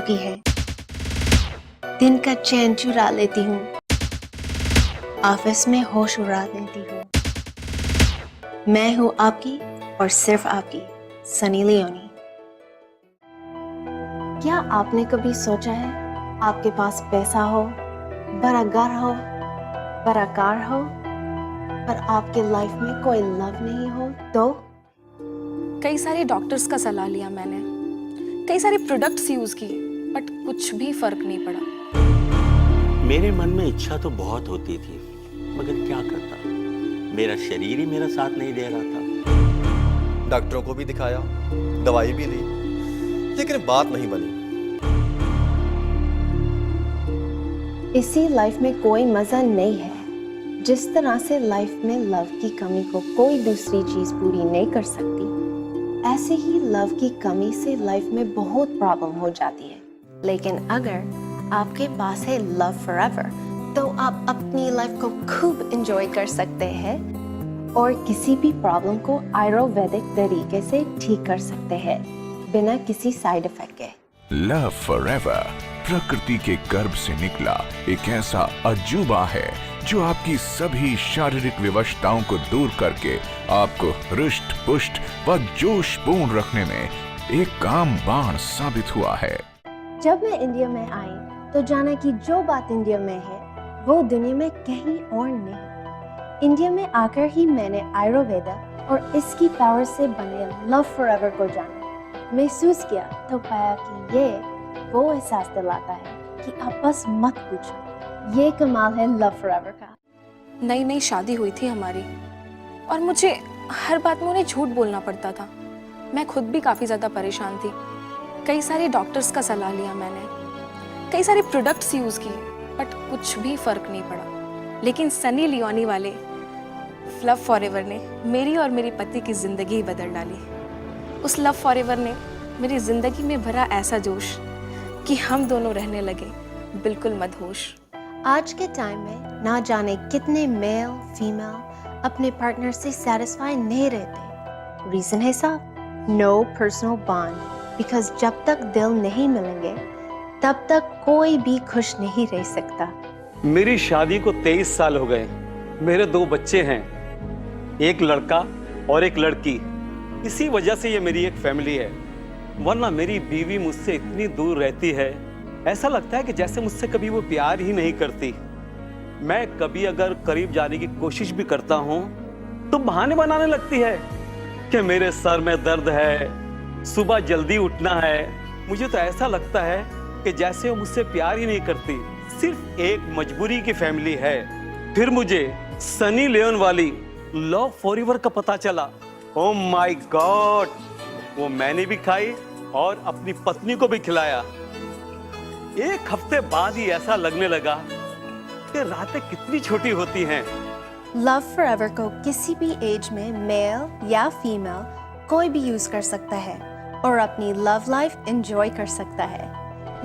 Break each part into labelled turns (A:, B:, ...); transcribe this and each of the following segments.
A: चुकी है। दिन का चैन चुरा लेती हूँ, ऑफिस में होश उड़ा देती हूँ। मैं हूँ आपकी और सिर्फ आपकी सनी लियोनी। क्या आपने कभी सोचा है आपके पास पैसा हो, बड़ा घर हो, बड़ा कार हो, पर आपके लाइफ में कोई लव नहीं हो तो?
B: कई सारे डॉक्टर्स का सलाह लिया मैंने, कई सारे प्रोडक्ट्स यूज किए, बट कुछ भी फर्क नहीं पड़ा।
C: मेरे मन में इच्छा तो बहुत होती थी, मगर क्या करता, मेरा शरीर ही मेरा साथ नहीं दे रहा था।
D: डॉक्टरों को भी दिखाया, दवाई भी ली, लेकिन बात नहीं बनी।
A: इसी लाइफ में कोई मजा नहीं है। जिस तरह से लाइफ में लव की कमी को कोई दूसरी चीज पूरी नहीं कर सकती, ऐसे ही लव की कमी से लाइफ में बहुत प्रॉब्लम हो जाती है। लेकिन अगर आपके पास है लव फॉरएवर, तो आप अपनी लाइफ को खूब एंजॉय कर सकते हैं और किसी भी प्रॉब्लम को आयुर्वेदिक तरीके से ठीक कर सकते हैं बिना किसी साइड इफेक्ट के।
E: लव फॉरएवर प्रकृति के गर्भ से निकला एक ऐसा अजूबा है जो आपकी सभी शारीरिक विवशताओं को दूर करके आपको हृष्ट पुष्ट व जोशपूर्ण रखने में एक कामबाण साबित हुआ है।
A: जब मैं इंडिया में आई तो जाना कि जो बात इंडिया में है वो दुनिया में कहीं और नहीं। इंडिया में आकर ही मैंने आयुर्वेदा और इसकी पावर से बने लव फॉरएवर को जाना, महसूस किया तो पाया कि ये वो एहसास दिलाता है कि आप बस मत पूछो। ये कमाल है लव फॉरएवर का।
B: नई नई शादी हुई थी हमारी और मुझे हर बात में उन्हें झूठ बोलना पड़ता था। मैं खुद भी काफ़ी ज़्यादा परेशान थी। कई सारे डॉक्टर्स का सलाह लिया मैंने, कई सारे प्रोडक्ट्स यूज़ किए, बट कुछ भी फ़र्क नहीं पड़ा। लेकिन सनी लियोनी वाले लव फॉरएवर ने मेरी और मेरे पति की ज़िंदगी ही बदल डाली। उस लव फॉरएवर ने मेरी ज़िंदगी में भरा ऐसा जोश कि हम दोनों रहने लगे बिल्कुल मदहोश।
A: आज के टाइम में ना जाने कितने मेल फीमेल अपने पार्टनर से सेटिस्फाई नहीं रहते। रीजन है साहब, नो पर्सनल बॉन्ड। बिकॉज जब तक दिल नहीं मिलेंगे तब तक कोई भी खुश नहीं रह सकता।
F: मेरी शादी को 23 साल हो गए। मेरे 2 बच्चे हैं, एक लड़का और एक लड़की। इसी वजह से ये मेरी एक फैमिली है, वरना मेरी बीवी मुझसे इतनी दूर रहती है, ऐसा लगता है कि जैसे मुझसे कभी वो प्यार ही नहीं करती। मैं कभी अगर करीब जाने की कोशिश भी करता हूँ तो बहाने बनाने लगती है कि मेरे सर में दर्द है, सुबह जल्दी उठना है। मुझे तो ऐसा लगता है कि जैसे वो मुझसे प्यार ही नहीं करती, सिर्फ एक मजबूरी की फैमिली है। फिर मुझे सनी लियोन वाली लव फॉरएवर का पता चला। ओह माय गॉड, वो मैंने भी खाई और अपनी पत्नी को भी खिलाया। एक हफ्ते बाद ही ऐसा लगने लगा कि रातें कितनी छोटी होती हैं।
A: लव फॉरएवर को किसी भी एज में मेल या फीमेल कोई भी यूज कर सकता है और अपनी लव लाइफ एंजॉय कर सकता है।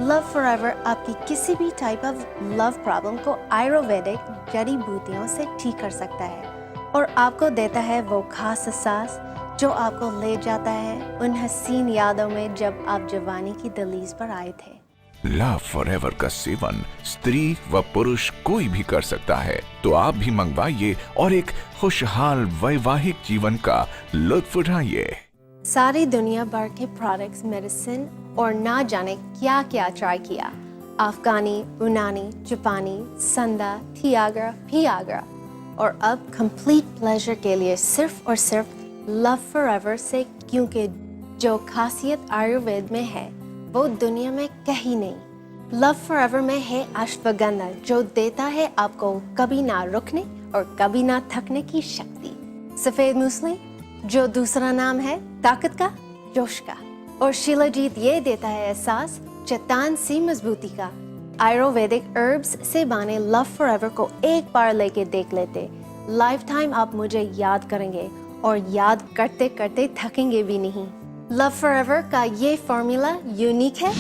A: लव फॉरएवर आपकी किसी भी टाइप ऑफ लव प्रॉब्लम को आयुर्वेदिक जड़ी बूटियों से ठीक कर सकता है और आपको देता है वो खास एहसास जो आपको ले जाता है उन हसीन यादों में जब आप जवानी की दहलीज पर आए थे।
E: लव फॉरएवर का सेवन स्त्री व पुरुष कोई भी कर सकता है, तो आप भी मंगवाइए और एक खुशहाल वैवाहिक जीवन का लुत्फ उठाइए।
A: सारी दुनिया भर के प्रोडक्ट्स, मेडिसिन और ना जाने क्या क्या ट्राई किया। अफगानी, यूनानी, जापानी, संदा, थियाग्रा, फियाग्रा, और अब कंप्लीट प्लेजर के लिए सिर्फ और सिर्फ लव फॉरएवर से, क्योंकि जो खासियत आयुर्वेद में है वो दुनिया में कहीं नहीं। लव फॉरएवर में है अश्वगंधा जो देता है आपको कभी ना रुकने और कभी ना थकने की शक्ति। सफेद मूसली जो दूसरा नाम है ताकत का, जोश का, और शिलाजीत ये देता है एहसास चट्टान सी मजबूती का। आयुर्वेदिक हर्ब्स से बने लव फॉरएवर को एक बार लेके देख लेते, लाइफ टाइम आप मुझे याद करेंगे और याद करते करते थकेंगे भी नहीं। लव फॉरएवर का ये फॉर्मूला यूनिक है,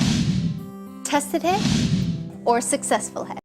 A: टेस्टेड है और सक्सेसफुल है।